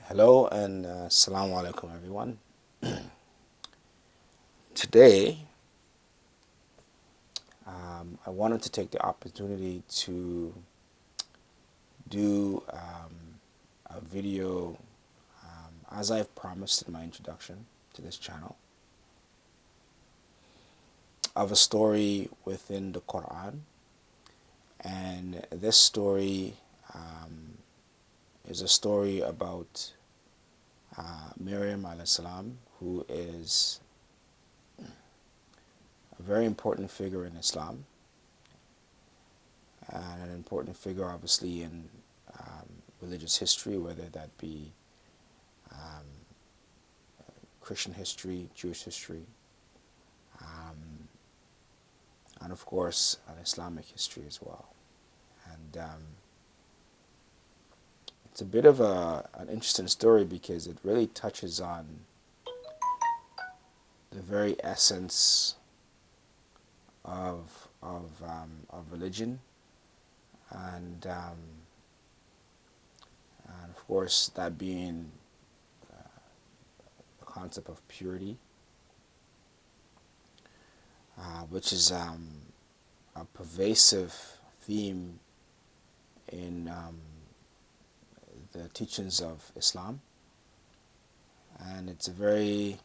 Hello and assalamu alaikum, everyone. Today, I wanted to take the opportunity to do a video, as I've promised in my introduction to this channel, of a story within the Quran. And this story is a story about Miriam alayhi salam, who is a very important figure in Islam, and an important figure, obviously, in religious history, whether that be Christian history, Jewish history, and of course, an Islamic history as well. And it's a bit of an interesting story because it really touches on the very essence of religion, and of course, that being the concept of purity, which is a pervasive theme in the teachings of Islam, and it's a very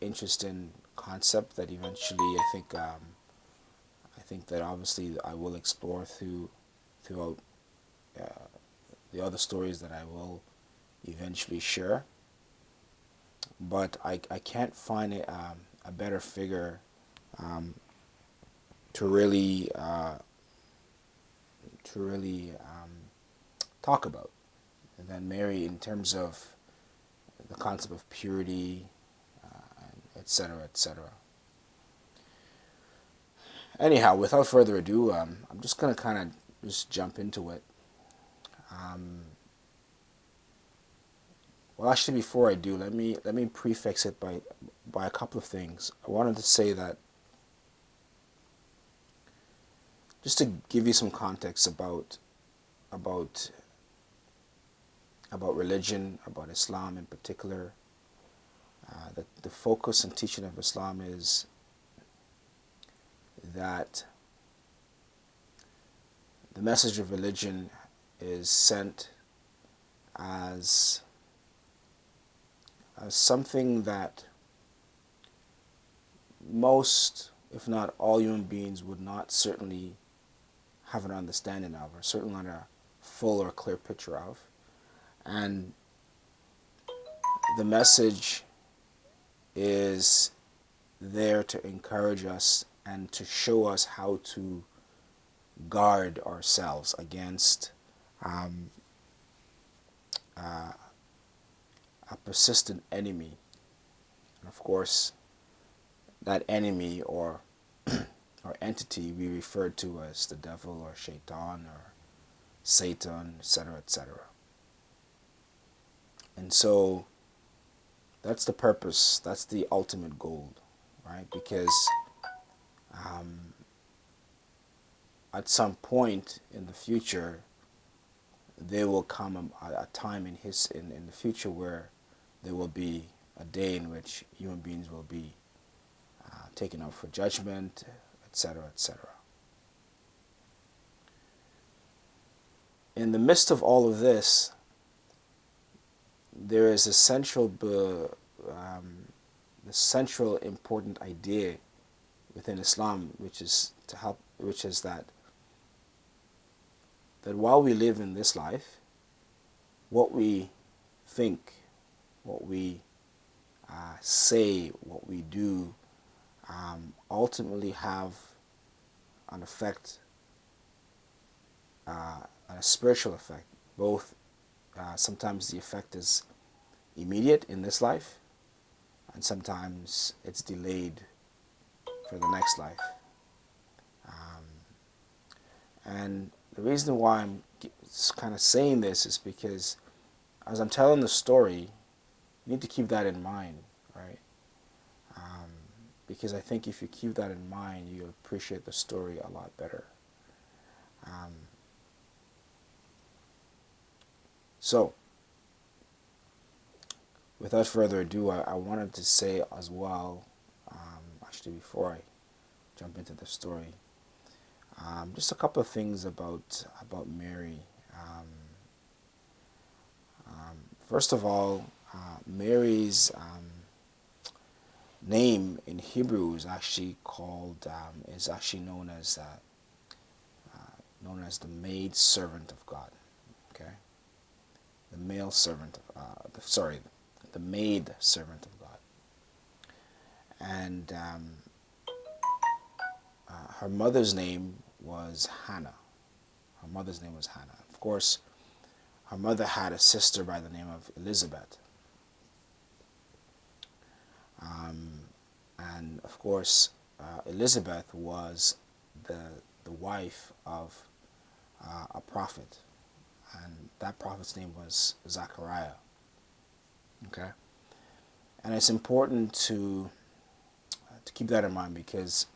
interesting concept that eventually I think that obviously I will explore throughout the other stories that I will eventually share. But I can't find a better figure to really talk about than Mary in terms of the concept of purity, etc., etc. Anyhow, without further ado, I'm just gonna kind of just jump into it. Um, well, actually, before I do, let me prefix it by a couple of things. I wanted to say that, just to give you some context about religion, about Islam in particular. That the focus and teaching of Islam is that the message of religion is sent as something that most, if not all, human beings would not certainly have an understanding of, or certainly not a full or clear picture of. And the message is there to encourage us and to show us how to guard ourselves against a persistent enemy. And of course, that enemy or entity we refer to as the devil or shaitan or Satan, etc., etc. And so that's the purpose, that's the ultimate goal, right? Because at some point in the future, there will come a time in the future where there will be a day in which human beings will be taken up for judgment, etc., etc. In the midst of all of this, there is a the central important idea within Islam, which is that while we live in this life, what we think, what we say, what we do, ultimately have an effect, a spiritual effect. Both sometimes the effect is immediate in this life, and sometimes it's delayed for the next life. And the reason why I'm kind of saying this is because as I'm telling the story, you need to keep that in mind, right? Because I think if you keep that in mind, you'll appreciate the story a lot better. So, without further ado, I wanted to say as well, actually, before I jump into the story, just a couple of things about Mary. Um, First of all, Mary's name in Hebrew is actually known as the maid servant of God. Okay, the male servant of the maid servant of God, and her mother's name was Hannah. Her mother's name was Hannah. Of course, her mother had a sister by the name of Elizabeth. And of course, Elizabeth was the wife of a prophet, and that prophet's name was Zachariah. Okay, and it's important to keep that in mind because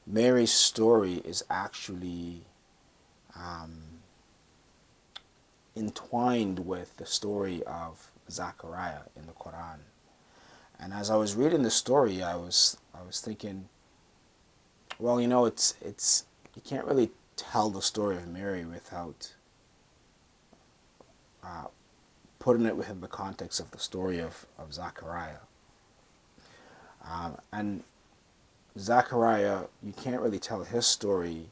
Mary's story is actually entwined with the story of Zachariah in the Quran. And as I was reading the story, I was thinking, well, it's you can't really tell the story of Mary without putting it within the context of the story of Zachariah. And Zachariah, you can't really tell his story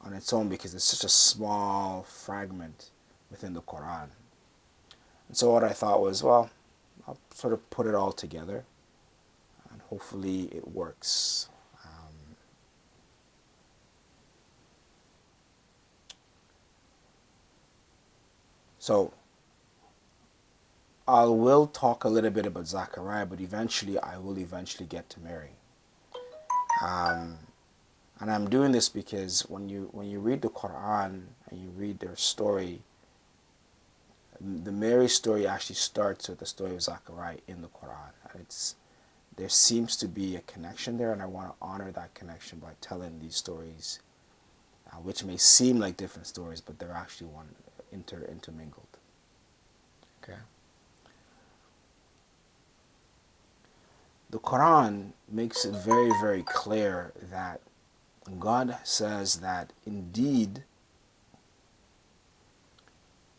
on its own because it's such a small fragment within the Quran. And so what I thought was, well, I'll sort of put it all together and hopefully it works. So I will talk a little bit about Zachariah, but I will eventually get to Mary. And I'm doing this because when you read the Quran and you read their story, the Mary story actually starts with the story of Zachariah in the Quran. And there seems to be a connection there, and I want to honor that connection by telling these stories, which may seem like different stories, but they're actually one intermingled. Okay. The Quran makes it very, very clear that God says that indeed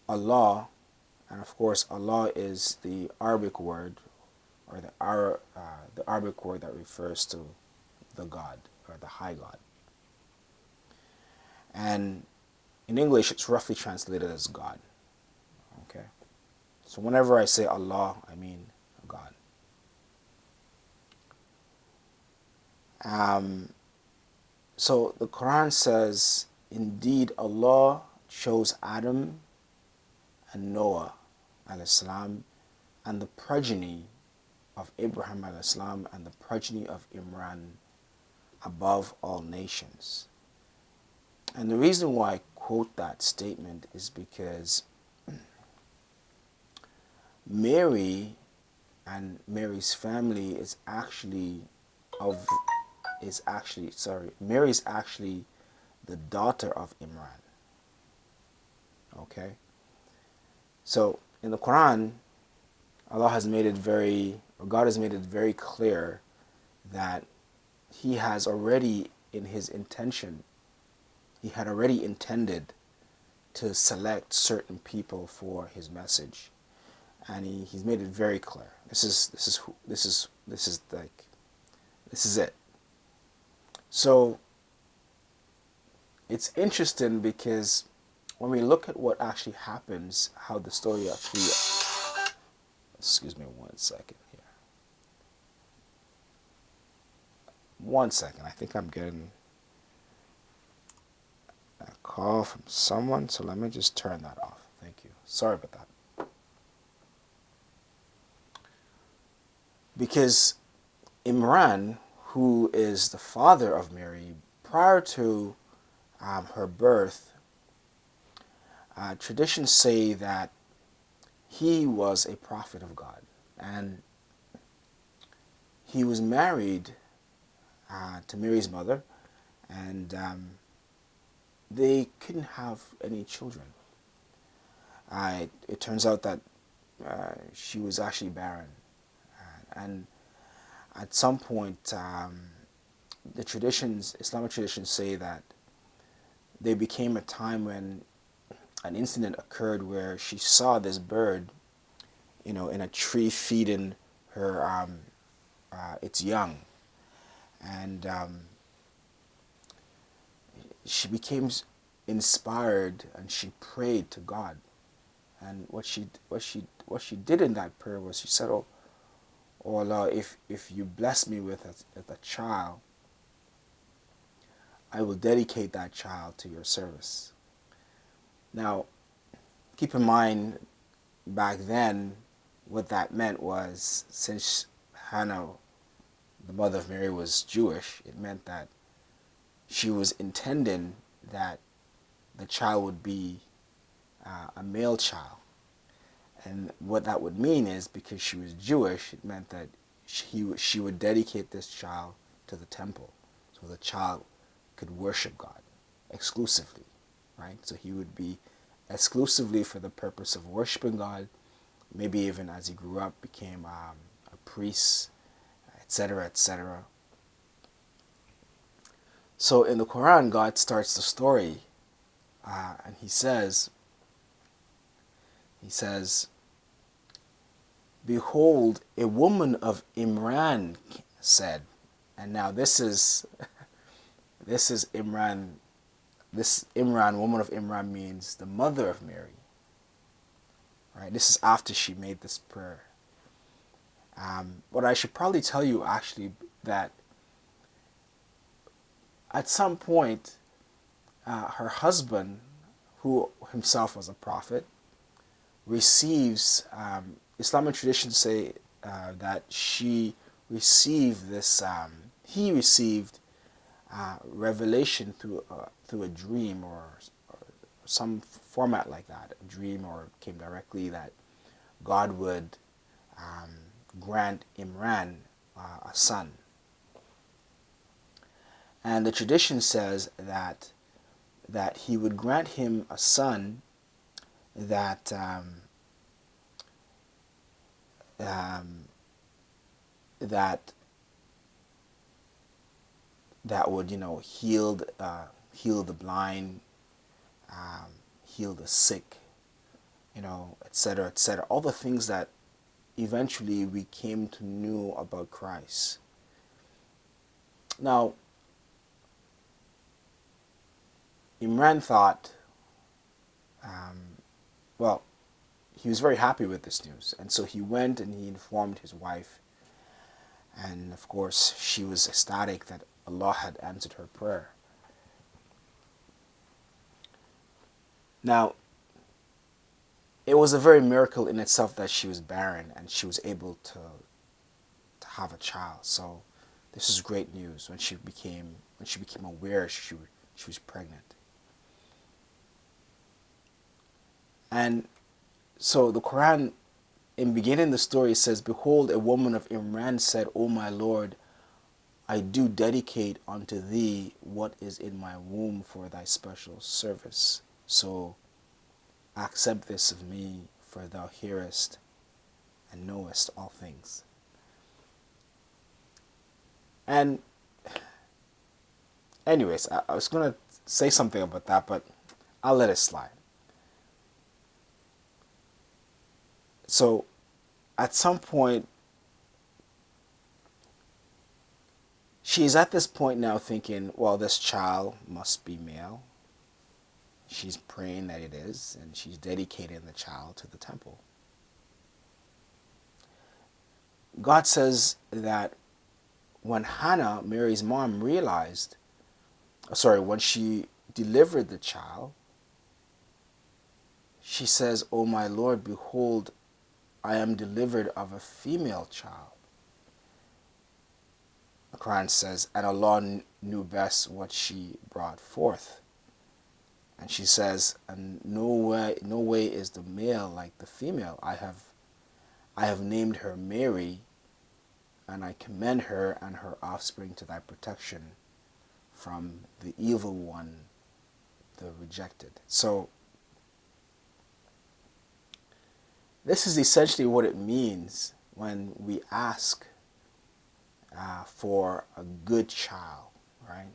Allah, and of course Allah is the Arabic word, or the Arabic word that refers to the God or the High God, and in English it's roughly translated as God. Okay, so whenever I say Allah, I mean God. So the Quran says, indeed Allah chose Adam and Noah alayhi salam and the progeny of Abraham alayhi salam and the progeny of Imran above all nations. And the reason why I quote that statement is because Mary and Mary's family Mary is actually the daughter of Imran. Okay? So in the Quran, God has made it very clear that he has already in his intention, he had already intended to select certain people for his message. And he's made it very clear. This is it. So it's interesting because when we look at what actually happens, how the story actually, excuse me 1 second here. 1 second, I think I'm getting a call from someone, so let me just turn that off. Thank you. Sorry about that. Because Imran, who is the father of Mary, prior to her birth, traditions say that he was a prophet of God, and he was married to Mary's mother, and they couldn't have any children. it turns out that she was actually barren. And at some point, the traditions, Islamic traditions, say that there became a time when an incident occurred where she saw this bird, in a tree feeding her its young, and she became inspired and she prayed to God. And what she did in that prayer was she said, "Oh Allah, if you bless me with a child, I will dedicate that child to your service." Now, keep in mind, back then, what that meant was, since Hannah, the mother of Mary, was Jewish, it meant that she was intending that the child would be a male child. And what that would mean is, because she was Jewish, it meant that she would dedicate this child to the temple, so the child could worship God exclusively, right? So he would be exclusively for the purpose of worshiping God. Maybe even as he grew up, became a priest, etc., etc. So in the Quran, God starts the story, and He says, "Behold, a woman of Imran said," and now this is Imran. This Imran, woman of Imran, means the mother of Mary. Right? This is after she made this prayer. But I should probably tell you actually that at some point, her husband, who himself was a prophet, receives, Islamic traditions say that he received revelation through a dream, or some format like that, a dream, or came directly, that God would grant Imran a son. And the tradition says that he would grant him a son that that would, heal the blind, heal the sick, etc., etc. All the things that eventually we came to know about Christ. Now, Imran thought, well, he was very happy with this news, and so he went and he informed his wife, and of course she was ecstatic that Allah had answered her prayer. Now, it was a very miracle in itself that she was barren and she was able to have a child. So this is great news when she became aware she was pregnant. And so the Quran, in beginning the story, says, "Behold, a woman of Imran said, O my Lord, I do dedicate unto thee what is in my womb for thy special service. So accept this of me, for thou hearest and knowest all things." And anyways, I was going to say something about that, but I'll let it slide. So at some point, she's at this point now thinking, well, this child must be male. She's praying that it is, and she's dedicating the child to the temple. God says that when Hannah, Mary's mom, when she delivered the child, she says, "O my Lord, behold, I am delivered of a female child." The Quran says, and Allah knew best what she brought forth. And she says, "And no way is the male like the female. I have named her Mary, and I commend her and her offspring to thy protection from the evil one, the rejected." So This is essentially what it means when we ask for a good child, right?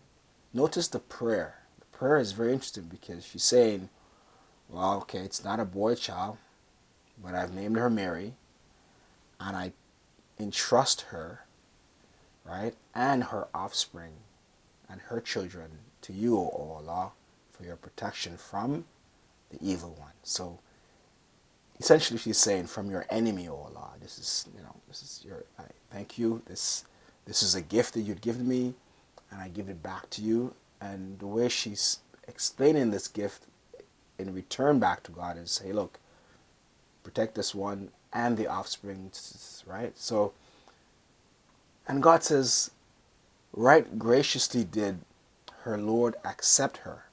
Notice the prayer. The prayer is very interesting because she's saying, well, okay, it's not a boy child, but I've named her Mary, and I entrust her, right, and her offspring and her children to you, O Allah, for your protection from the evil one. So essentially she's saying, from your enemy, O Allah. This is your, I thank you. This is a gift that you'd given me, and I give it back to you. And the way she's explaining this gift in return back to God is, hey, look, protect this one and the offspring, right? So, and God says, right graciously did her Lord accept her.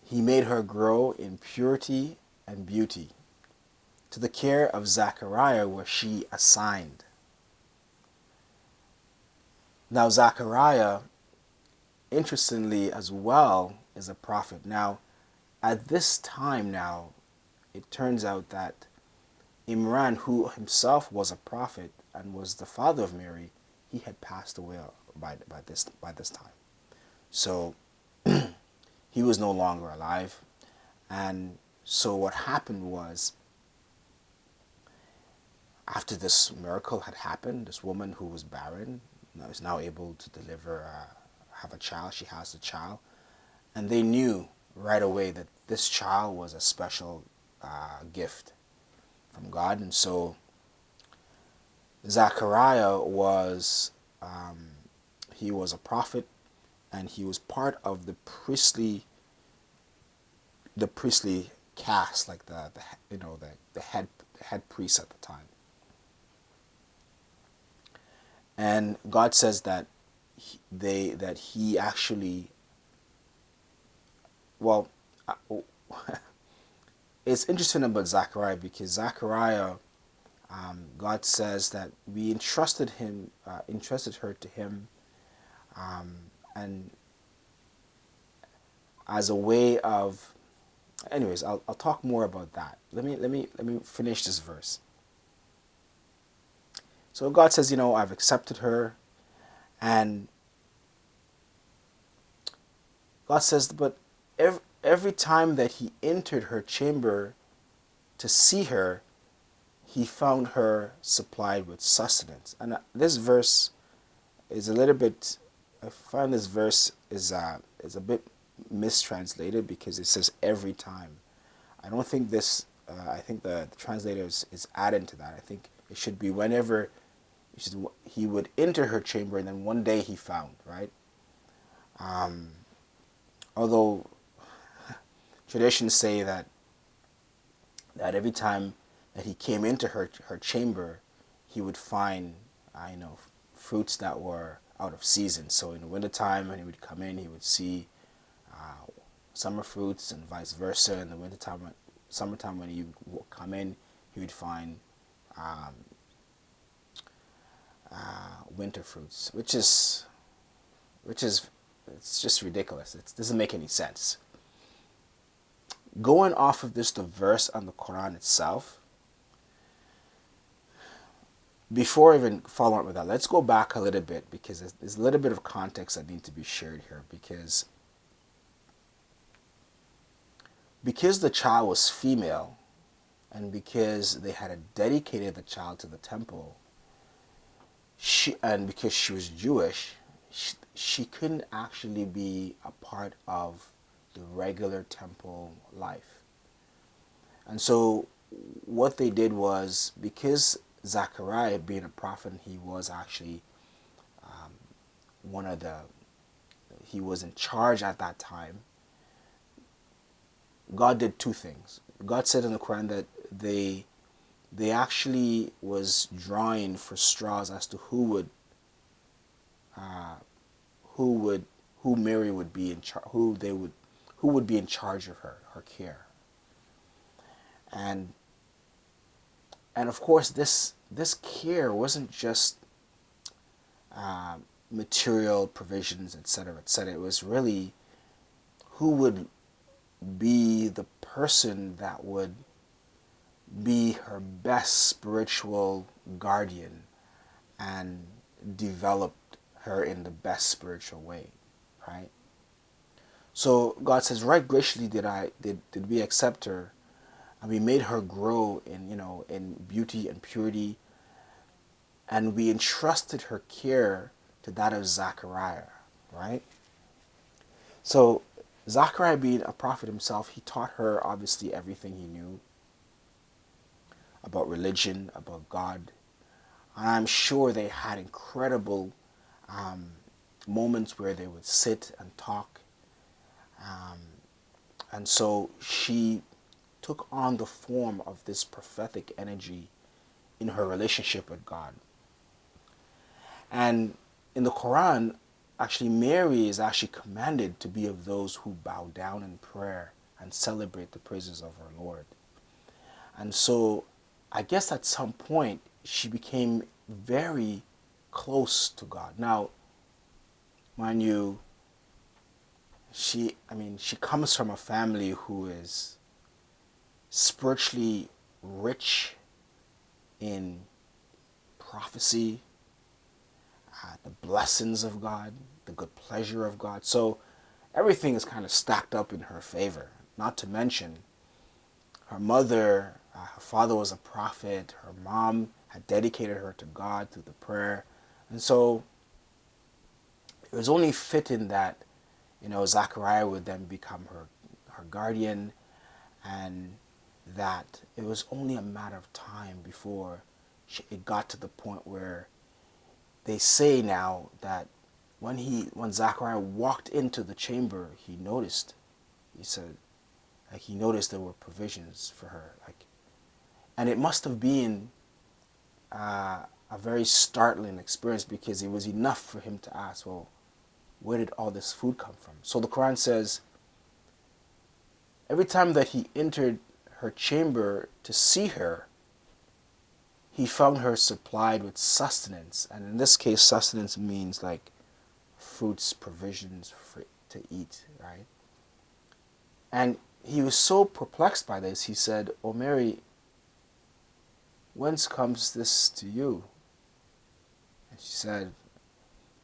He made her grow in purity and beauty. To the care of Zachariah was she assigned. Now Zachariah, interestingly as well, is a prophet. Now, at this time now, it turns out that Imran, who himself was a prophet and was the father of Mary, he had passed away by this time. So he was no longer alive. And so what happened was, after this miracle had happened, this woman who was barren is now able to deliver, have a child. She has a child. And they knew right away that this child was a special gift from God. And so Zachariah was, he was a prophet, and he was part of the priestly caste, like the head priest at the time. And God says that he actually, well, it's interesting about Zachariah because Zachariah, God says that we entrusted her to him, and as a way of, anyways, I'll talk more about that. Let me finish this verse. So God says, I've accepted her, and God says, but every time that he entered her chamber to see her, he found her supplied with sustenance. And this verse is a little bit, I find this verse is a bit mistranslated because it says every time. I don't think this, I think the translator is adding to that. I think it should be whenever he would enter her chamber, and then one day he found, right? Although traditions say that every time that he came into her chamber, he would find, fruits that were out of season. So in the wintertime, when he would come in, he would see summer fruits, and vice versa. In the summertime, when he would come in, he would find winter fruits, which is it's just ridiculous. It doesn't make any sense. Going off of this, the verse on the Quran itself, before even following up with that, let's go back a little bit because there's a little bit of context that needs to be shared here. Because the child was female, and because they had dedicated the child to the temple, and because she was Jewish, she couldn't actually be a part of the regular temple life. And so what they did was, because Zachariah, being a prophet, he was actually he was in charge at that time. God did two things. God said in the Quran that they actually was drawing for straws as to who Mary would be in charge, who would be in charge of her care. And of course this care wasn't just material provisions, etc., etc. It was really who would be the person that would be her best spiritual guardian and developed her in the best spiritual way, right? So God says, right graciously did we accept her, and we made her grow in, in beauty and purity, and we entrusted her care to that of Zachariah, right? So Zachariah, being a prophet himself, he taught her obviously everything he knew about religion, about God. And I'm sure they had incredible moments where they would sit and talk. And so she took on the form of this prophetic energy in her relationship with God. And in the Quran, actually, Mary is actually commanded to be of those who bow down in prayer and celebrate the praises of her Lord. And so I guess at some point she became very close to God. Now, mind you, she comes from a family who is spiritually rich in prophecy, the blessings of God, the good pleasure of God. So everything is kind of stacked up in her favor. Not to mention, her mother, her father was a prophet, her mom had dedicated her to God through the prayer. And so it was only fitting that, Zachariah would then become her guardian, and that it was only a matter of time before it got to the point where they say now that when Zachariah walked into the chamber, he noticed. He said, like, he noticed there were provisions for her, like, and it must have been a very startling experience, because it was enough for him to ask, well, where did all this food come from? So the Quran says, every time that he entered her chamber to see her, he found her supplied with sustenance. And in this case, sustenance means like fruits, provisions to eat, right? And he was so perplexed by this, he said, "O Mary, whence comes this to you?" And she said,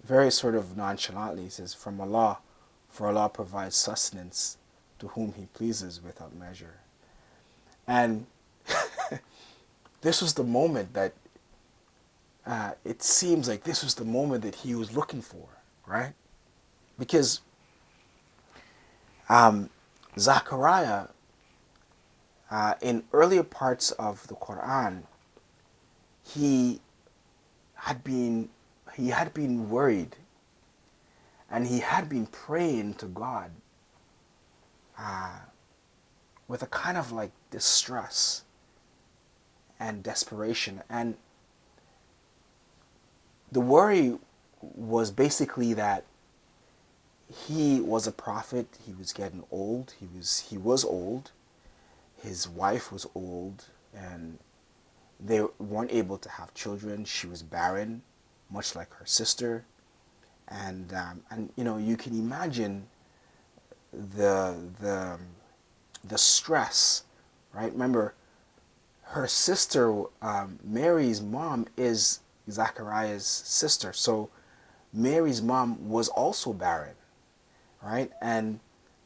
very sort of nonchalantly, he says, "From Allah, for Allah provides sustenance to whom He pleases without measure." And this was the moment that it seems like this was the moment that he was looking for, right? Because Zachariah, in earlier parts of the Quran, he had been worried, and he had been praying to God with a kind of like distress and desperation. And the worry was basically that he was a prophet, he was getting old, he was old, his wife was old, and they weren't able to have children. She was barren, much like her sister. And you can imagine the the stress, right? Remember, her sister, Mary's mom, is Zachariah's sister. So Mary's mom was also barren, right? And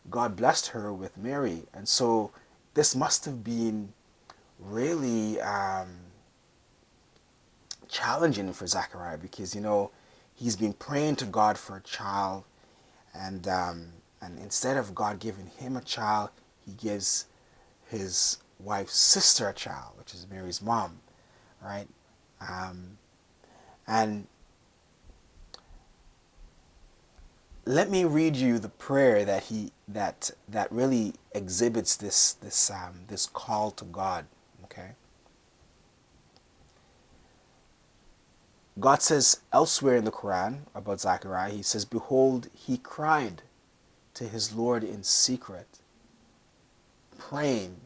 God blessed her with Mary. And so this must have been really challenging for Zachariah, because, he's been praying to God for a child, and instead of God giving him a child, he gives his wife's sister a child, which is Mary's mom, right? And let me read you the prayer that really exhibits this call to God. Okay. God says elsewhere in the Quran about Zachariah, He says, "Behold, he cried to his Lord in secret, praying."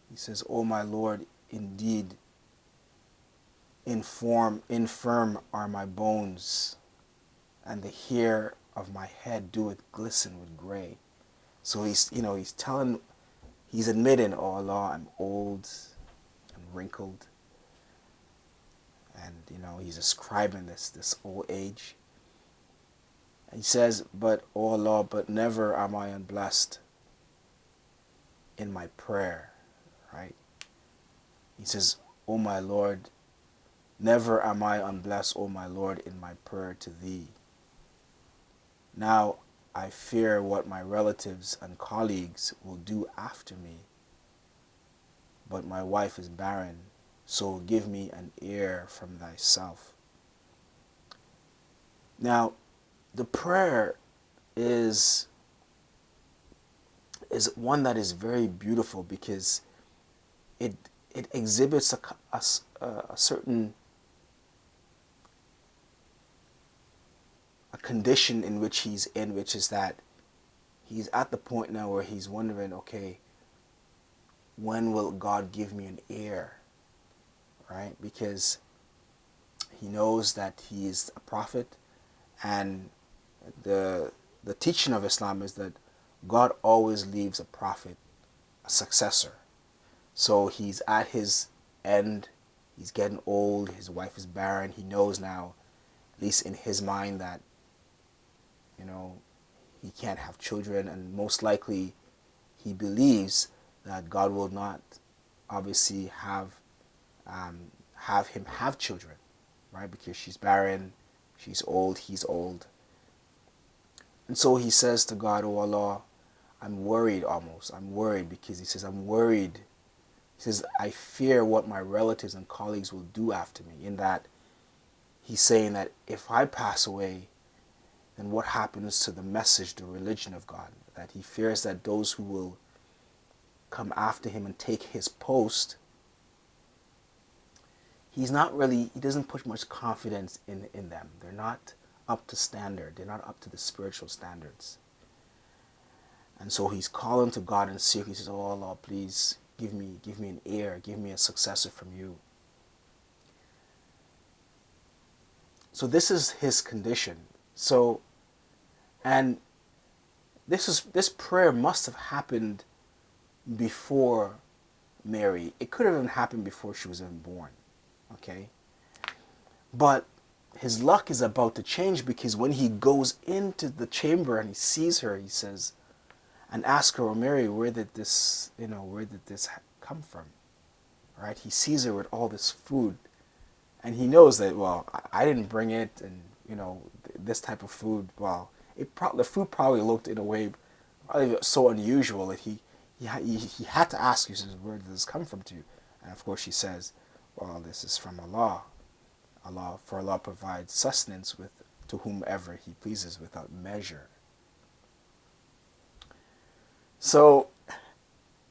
He says, "O my Lord, indeed infirm are my bones, and the hair of my head doeth glisten with gray." So he's admitting, "Oh Allah, I'm old, wrinkled, and he's describing this old age. And he says, "But oh Allah, but never am I unblessed in my prayer," right? He says, "Oh my Lord, never am I unblessed, O my Lord, in my prayer to thee. Now I fear what my relatives and colleagues will do after me. But my wife is barren, so give me an heir from thyself." Now, the prayer is one that is very beautiful because it exhibits a certain a condition in which he's in, which is that he's at the point now where he's wondering, okay, when will God give me an heir, right? Because he knows that he is a prophet, and the teaching of Islam is that God always leaves a prophet a successor. So he's at his end, he's getting old, his wife is barren, he knows now, at least in his mind, that he can't have children, and most likely he believes that God will not obviously have him have children, right? Because she's barren, she's old, he's old. And so he says to God, "Oh Allah, I'm worried almost. I'm worried," because he says, "I'm worried." He says, "I fear what my relatives and colleagues will do after me." In that, he's saying that if I pass away, then what happens to the message, the religion of God? That he fears that those who will come after him and take his post, he doesn't put much confidence in them. They're not up to standard. They're not up to the spiritual standards. And so he's calling to God in secret. He says, "Oh Allah, please give me an heir, give me a successor from you." So this is his condition. So, and this prayer must have happened before Mary. It could have even happened before she was even born. Okay? But his luck is about to change, because when he goes into the chamber and he sees her, he says, and asks her, "Oh Mary, where did this come from?" Right? He sees her with all this food, and he knows that, well, I didn't bring it, and this type of food, well, the food probably looked in a way probably so unusual that he had to ask. He says, "Where did this come from to you?" And of course she says, "Well, this is from Allah. For Allah provides sustenance to whomever he pleases without measure." So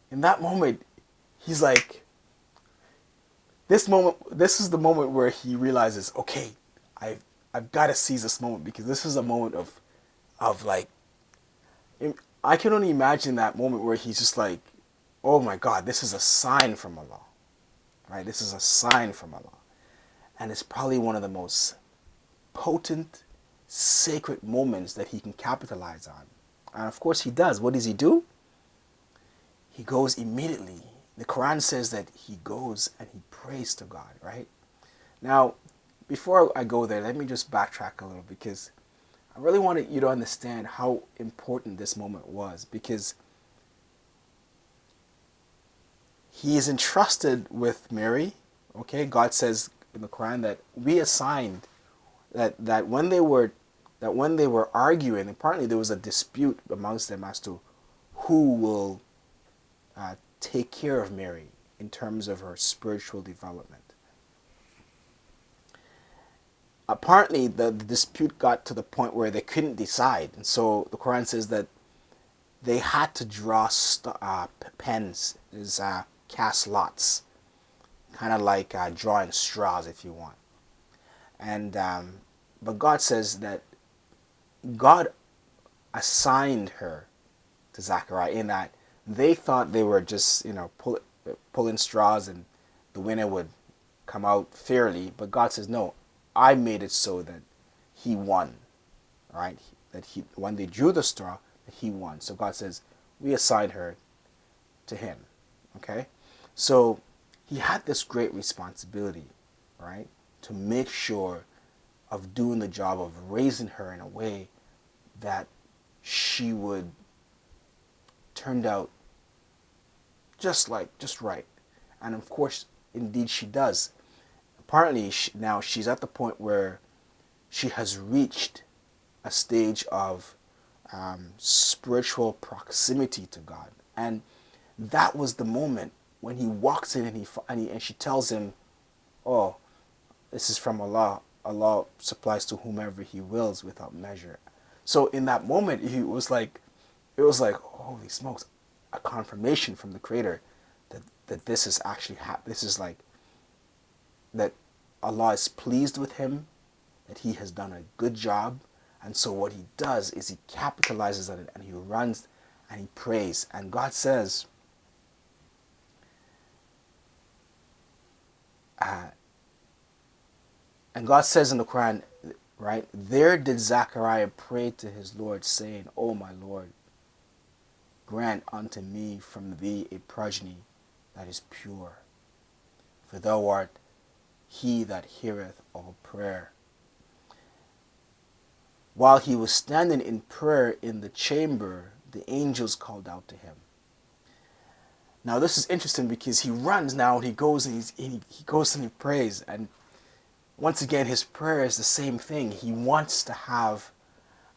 in that moment, he's like, this is the moment where he realizes, okay, I've got to seize this moment, because this is a moment of like, I can only imagine that moment where he's just like, oh my God, this is a sign from Allah, right? This is a sign from Allah. And it's probably one of the most potent, sacred moments that he can capitalize on. And of course he does. What does he do? He goes immediately. The Quran says that he goes and he prays to God, right? Now, before I go there, let me just backtrack a little, because I really wanted you to understand how important this moment was, because he is entrusted with Mary. Okay, God says in the Quran that we assigned that when they were arguing, apparently there was a dispute amongst them as to who will take care of Mary in terms of her spiritual development. Apparently, the dispute got to the point where they couldn't decide, and so the Quran says that they had to draw pens, cast lots, kind of like drawing straws, if you want. And but God says that God assigned her to Zachariah, in that they thought they were just pulling straws and the winner would come out fairly, but God says, no, I made it so that he won, right? That when they drew the straw, that he won. So God says, we assigned her to him. Okay, so he had this great responsibility, right, to make sure of doing the job of raising her in a way that she would turned out just right. And of course, indeed she does. Apparently, now she's at the point where she has reached a stage of spiritual proximity to God. And that was the moment when he walks in and she tells him, "Oh, this is from Allah. Allah supplies to whomever He wills without measure." So in that moment, it was like, holy smokes, a confirmation from the Creator that this is actually this is like that Allah is pleased with him, that he has done a good job, and so what he does is he capitalizes on it and he runs and he prays, and God says, and God says in the Quran, right, there did Zachariah pray to his Lord, saying, "O my Lord, grant unto me from thee a progeny that is pure, for thou art he that heareth all prayer." While he was standing in prayer in the chamber, the angels called out to him. Now this is interesting because he runs now and he goes and he goes and he prays, and once again his prayer is the same thing. He wants to have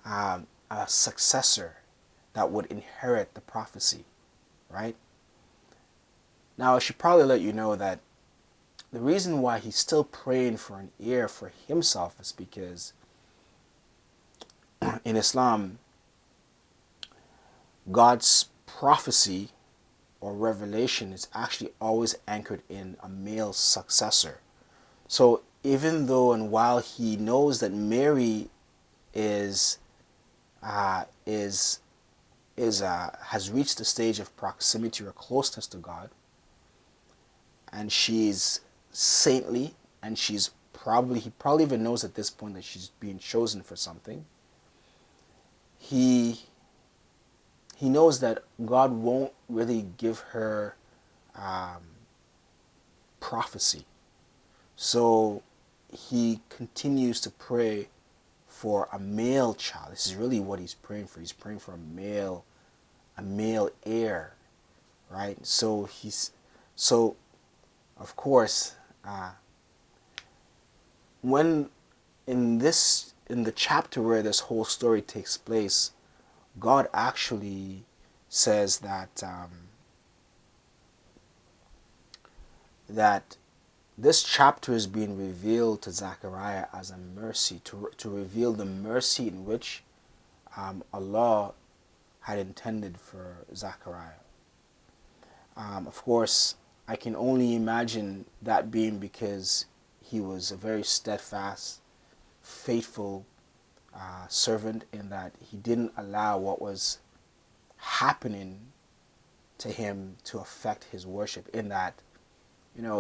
a successor that would inherit the prophecy, right? Now I should probably let you know that the reason why he's still praying for an heir for himself is because in Islam, God's prophecy or revelation is actually always anchored in a male successor. So even though and while he knows that Mary is has reached the stage of proximity or closeness to God, and she's saintly, and he probably even knows at this point that she's being chosen for something. He knows that God won't really give her prophecy. So he continues to pray for a male child. This is really what he's praying for. He's praying for a male heir, right? So of course, when in the chapter where this whole story takes place, God actually says that that this chapter is being revealed to Zechariah as a mercy, to reveal the mercy in which Allah had intended for Zechariah. Of course, I can only imagine that being because he was a very steadfast, faithful servant, in that he didn't allow what was happening to him to affect his worship. In that,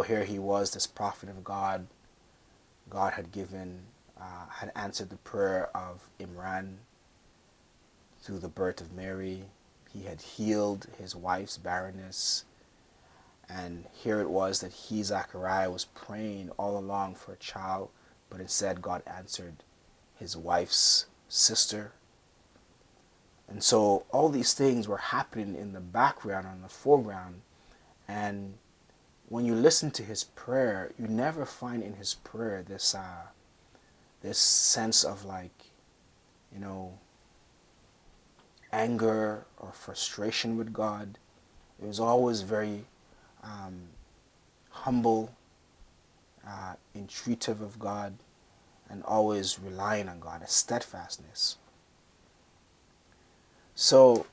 here he was, this prophet of God. God had had answered the prayer of Imran through the birth of Mary. He had healed his wife's barrenness. And here it was that Zechariah, was praying all along for a child, but instead God answered his wife's sister. And so all these things were happening in the background, in the foreground. And when you listen to his prayer, you never find in his prayer this sense of anger or frustration with God. It was always very humble, entreative of God, and always relying on God, a steadfastness. So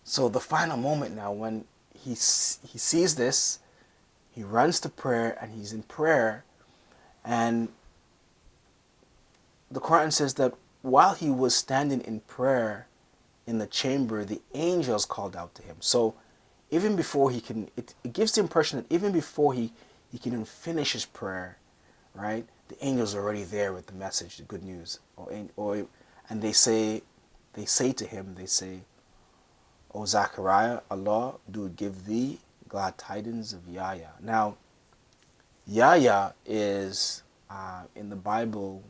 the final moment now, when he sees this, he runs to prayer, and he's in prayer, and the Quran says that while he was standing in prayer in the chamber, the angels called out to him. So even before he can, it gives the impression that even before he can even finish his prayer, right, the angels are already there with the message, the good news, and they say to him, "O Zachariah, Allah do give thee glad tidings of Yahya. Now, Yahya is, in the Bible,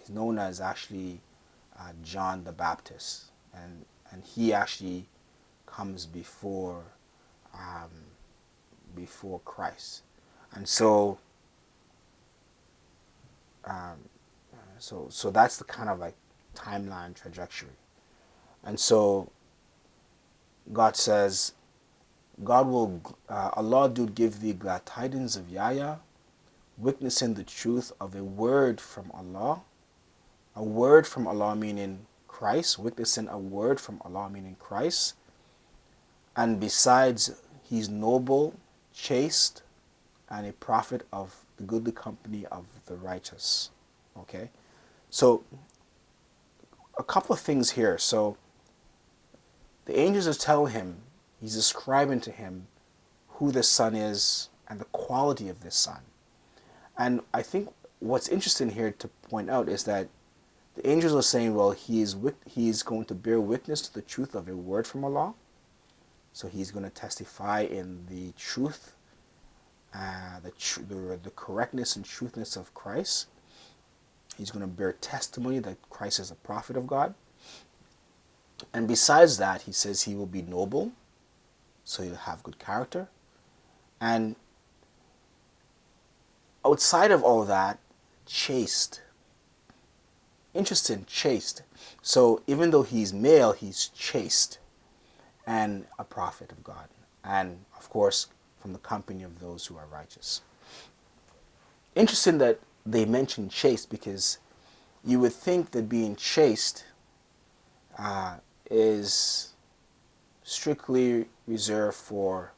is known as actually John the Baptist, and he actually comes um, before Christ, and um, so that's the kind of like timeline trajectory, and so God says, God will Allah do give thee glad tidings of Yahya, witnessing the truth of a word from Allah. A word from Allah meaning Christ, witnessing a word from Allah meaning Christ. And besides, he's noble, chaste, and a prophet of the goodly company of the righteous. Okay? So, a couple of things here. So, the angels are telling him, he's describing to him who the Son is and the quality of this Son. And I think what's interesting here to point out is that the angels are saying, well, he is going to bear witness to the truth of a word from Allah. So he's going to testify in the truth, the correctness and truthness of Christ. He's going to bear testimony that Christ is a prophet of God. And besides that, he says he will be noble, so he'll have good character. And outside of all that, chaste. Interesting, chaste. So even though he's male, he's chaste and a prophet of God. And of course, from the company of those who are righteous. Interesting that they mention chaste, because you would think that being chaste is strictly reserved for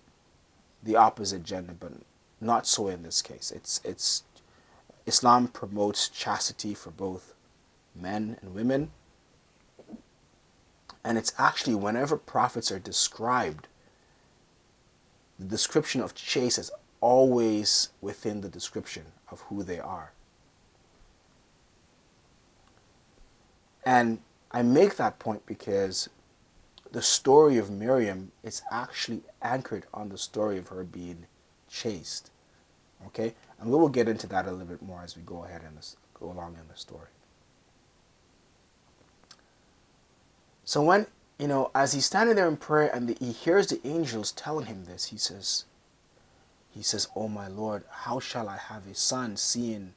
the opposite gender, but not so in this case. It's Islam promotes chastity for both men and women, and it's actually, whenever prophets are described, the description of chaste is always within the description of who they are. And I make that point because the story of Miriam is actually anchored on the story of her being chaste. Okay? And we will get into that a little bit more as we go ahead and go along in the story. So when, as he's standing there in prayer and he hears the angels telling him this, he says, "Oh my Lord, how shall I have a son, seeing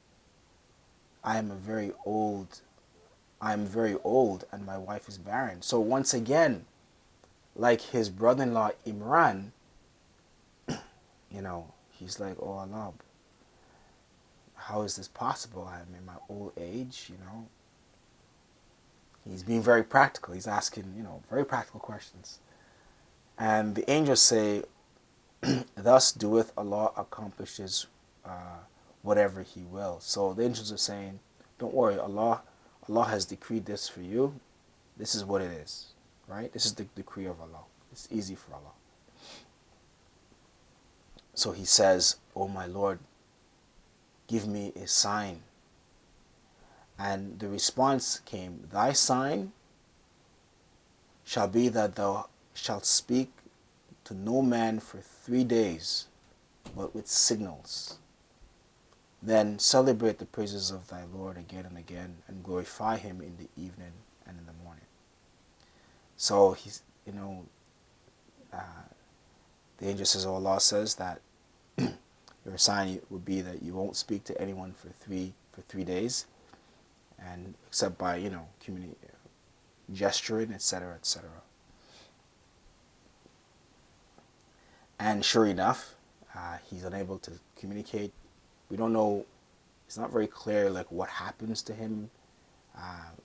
I am very old and my wife is barren?" So once again, like his brother-in-law Imran, he's like, "Oh Allah, how is this possible? I'm in my old age, He's being very practical. He's asking, very practical questions. And the angels say, "Thus doeth Allah accomplishes whatever He will." So the angels are saying, "Don't worry, Allah has decreed this for you. This is what it is, right? This is the decree of Allah. It's easy for Allah." So he says, "Oh my Lord, give me a sign." And the response came, "Thy sign shall be that thou shalt speak to no man for 3 days, but with signals. Then celebrate the praises of thy Lord again and again, and glorify him in the evening and in the morning." So he's, the angel says, Allah says that your sign would be that you won't speak to anyone for three days, and except by gesturing, etc., etc. And sure enough, he's unable to communicate. We don't know. It's not very clear like what happens to him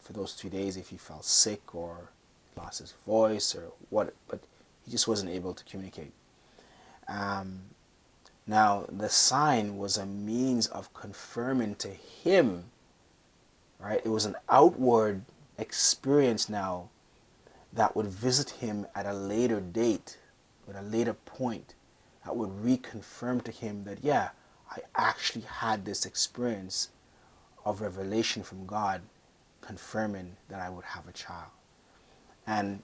for those 3 days, if he fell sick or lost his voice or what, but he just wasn't able to communicate. Now, the sign was a means of confirming to him, right? It was an outward experience now that would visit him at a later date, at a later point, that would reconfirm to him that, yeah, I actually had this experience of revelation from God confirming that I would have a child. And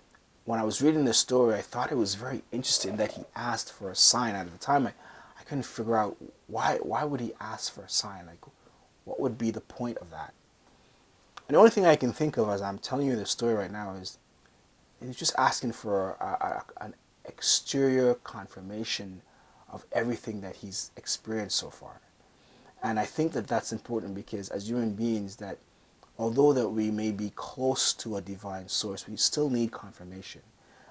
when I was reading this story, I thought it was very interesting that he asked for a sign. At the time, I couldn't figure out why would he ask for a sign? Like, what would be the point of that? And the only thing I can think of as I'm telling you this story right now is he's just asking for an exterior confirmation of everything that he's experienced so far. And I think that that's important because as human beings, that although that we may be close to a divine source, we still need confirmation.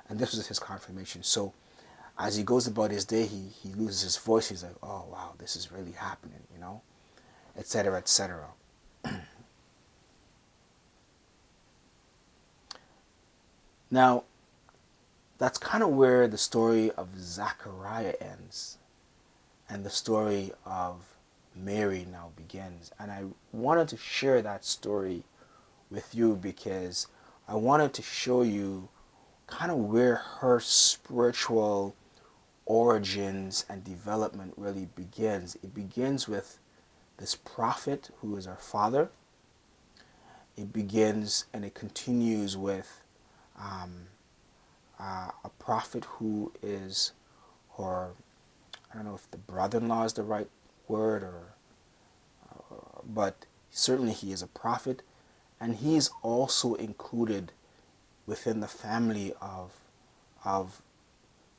And this was his confirmation. So as he goes about his day, he loses his voice. He's like, oh, wow, this is really happening, you know, etc., etc. Now, that's kind of where the story of Zechariah ends and the story of Mary now begins. And I wanted to share that story with you because I wanted to show you kind of where her spiritual origins and development really begins. It begins with this prophet who is her father. It begins and it continues with a prophet who is her, I don't know if the brother-in-law is the right word, but certainly he is a prophet, and he is also included within the family of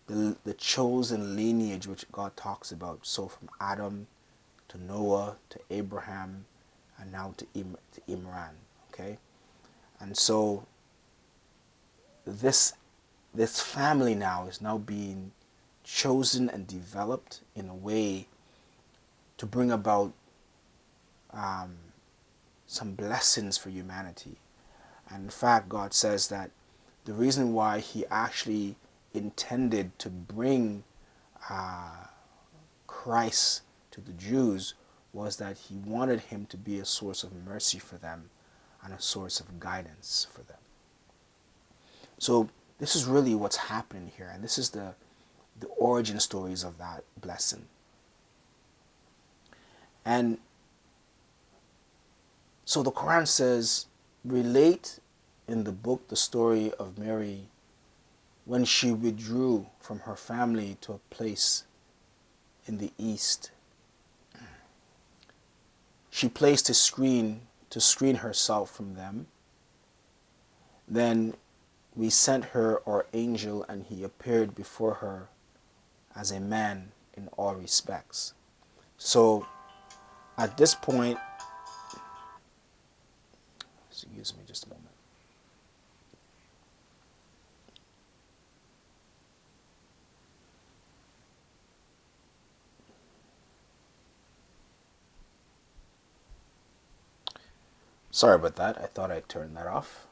the chosen lineage which God talks about. So from Adam to Noah to Abraham and now to Imran. Okay, and so this family now is now being chosen and developed in a way to bring about some blessings for humanity. And in fact, God says that the reason why he actually intended to bring Christ to the Jews was that he wanted him to be a source of mercy for them and a source of guidance for them. So this is really what's happening here, and this is the origin stories of that blessing. And so the Quran says, relate in the book the story of Mary when she withdrew from her family to a place in the east. She placed a screen to screen herself from them. Then we sent her our angel, and he appeared before her as a man in all respects. So at this point, excuse me just a moment. Sorry about that. I thought I'd turn that off.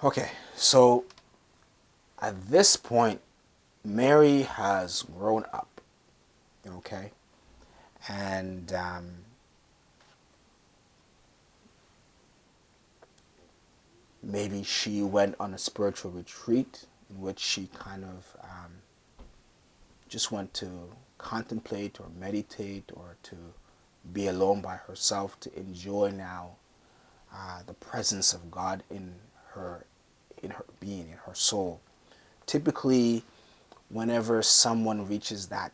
Okay, so at this point, Mary has grown up, okay? And maybe she went on a spiritual retreat in which she kind of just went to contemplate or meditate or to be alone by herself to enjoy now the presence of God in her being, in her soul. Typically, whenever someone reaches that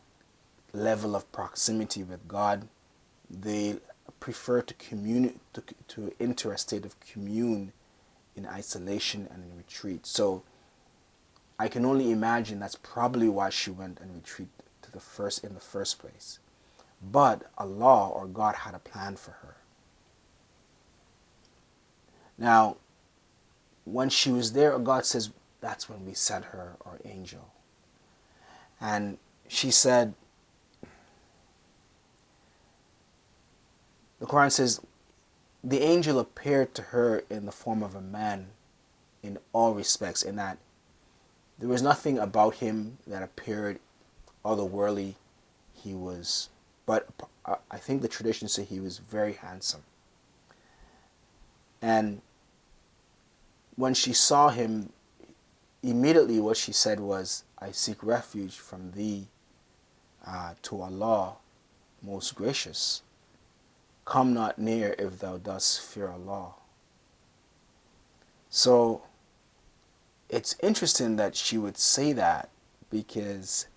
level of proximity with God, they prefer to enter a state of commune in isolation and in retreat. So I can only imagine that's probably why she went and retreated in the first place. But Allah or God had a plan for her. Now, when she was there, God says that's when we sent her our angel. And she said, the Quran says, the angel appeared to her in the form of a man in all respects, in that there was nothing about him that appeared otherworldly. He was, but I think the traditions say he was very handsome. And when she saw him, immediately what she said was, I seek refuge from thee to Allah, most gracious. Come not near if thou dost fear Allah. So it's interesting that she would say that, because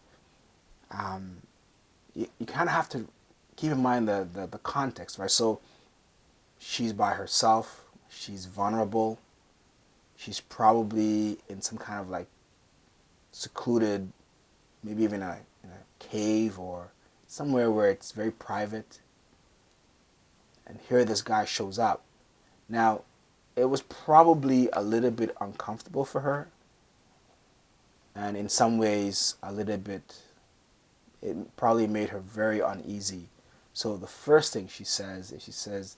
you kind of have to keep in mind the context, right? So she's by herself, she's vulnerable, she's probably in some kind of like secluded, maybe even in a cave or somewhere where it's very private. And here this guy shows up. Now, it was probably a little bit uncomfortable for her, and in some ways a little bit, it probably made her very uneasy. So the first thing she says is, she says,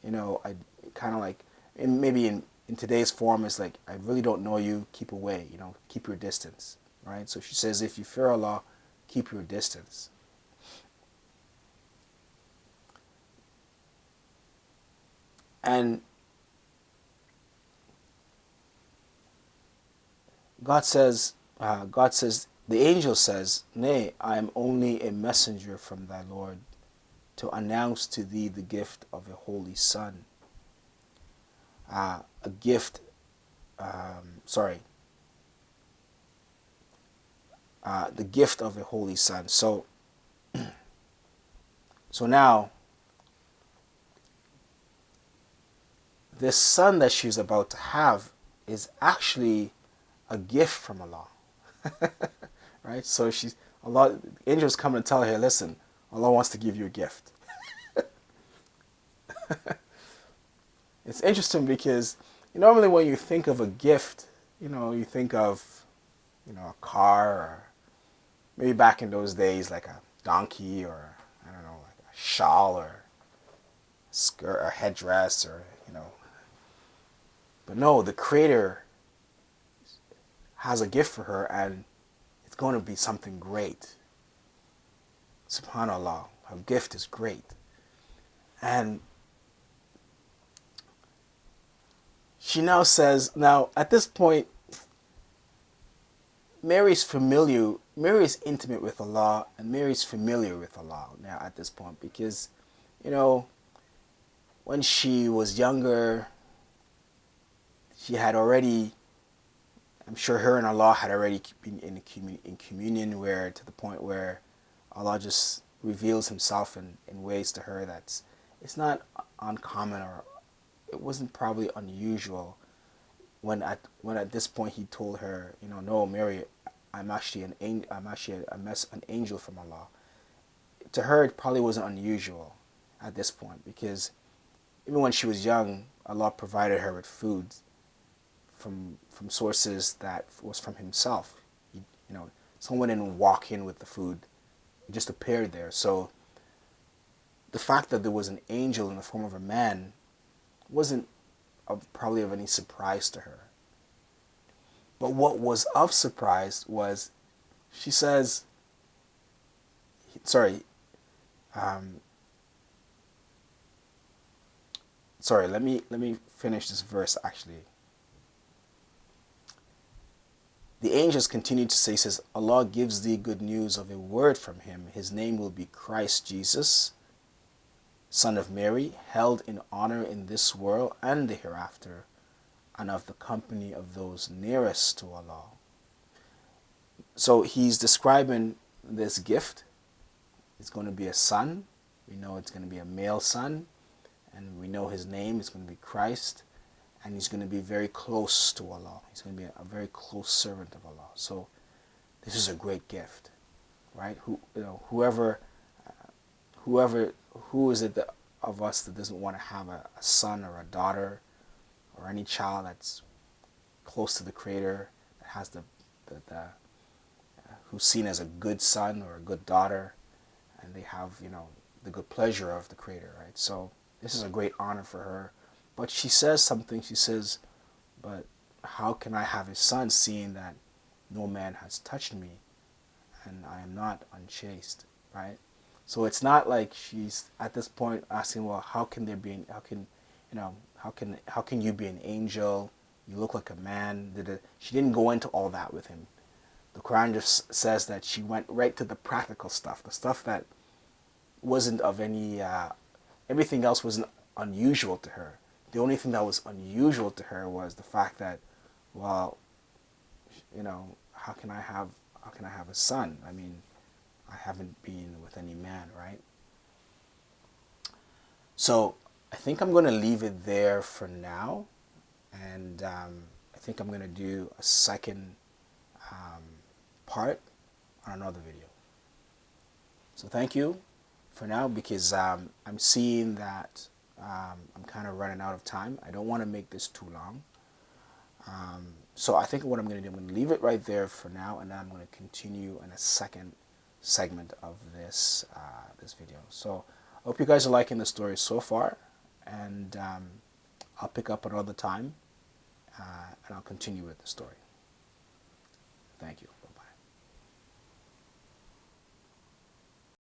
I kind of like, and maybe in today's form, is like, I really don't know you, keep away, keep your distance, right? So she says, if you fear Allah, keep your distance. And God says, the angel says, nay, I am only a messenger from thy Lord, to announce to thee the gift of a holy son. A gift, the gift of a holy son. So now, this son that she's about to have is actually a gift from Allah. Right? So Allah, angels come and tell her, listen, Allah wants to give you a gift. It's interesting because normally when you think of a gift, you think of, a car, or maybe back in those days, like a donkey, or I don't know, like a shawl, or skirt, or headdress, or But no, the Creator has a gift for her, and it's going to be something great. SubhanAllah, her gift is great. And she now says, now at this point, Mary's intimate with Allah, and Mary's familiar with Allah now at this point, because, when she was younger, she had already, I'm sure her and Allah had already been in communion, where to the point where Allah just reveals himself in ways to her that's, it's not uncommon, or it wasn't probably unusual when at this point he told her, no, Mary, I'm actually an angel from Allah. To her, it probably wasn't unusual at this point, because even when she was young, Allah provided her with food from sources that was from himself. Someone didn't walk in with the food; it just appeared there. So the fact that there was an angel in the form of a man wasn't probably of any surprise to her. But what was of surprise was, she says, let me finish this verse actually. The angels continued to say, says, Allah gives thee good news of a word from him. His name will be Christ Jesus, son of Mary, held in honor in this world and the hereafter, and of the company of those nearest to Allah. So he's describing this gift. It's going to be a son. We know it's going to be a male son, and we know his name is going to be Christ, and he's going to be very close to Allah. He's going to be a very close servant of Allah. So this is a great gift, right? Who is it of us that doesn't want to have a son or a daughter, or any child that's close to the Creator, that has who's seen as a good son or a good daughter, and they have, the good pleasure of the Creator, right? So this is a great honor for her. But she says something, she says, but how can I have a son, seeing that no man has touched me and I am not unchaste, right? So it's not like she's at this point asking, well, how can you be an angel? You look like a man. She didn't go into all that with him. The Quran just says that she went right to the practical stuff, the stuff that wasn't of any, everything else wasn't unusual to her. The only thing that was unusual to her was the fact that, well, how can I have a son? I mean, I haven't been with any man, right? So I think I'm going to leave it there for now, and I think I'm going to do a second part on another video. So thank you for now, because I'm seeing that I'm kind of running out of time. I don't want to make this too long. So I think what I'm going to do, I'm going to leave it right there for now, and then I'm going to continue in a second segment of this this video. So I hope you guys are liking the story so far, and I'll pick up another time, and I'll continue with the story. Thank you.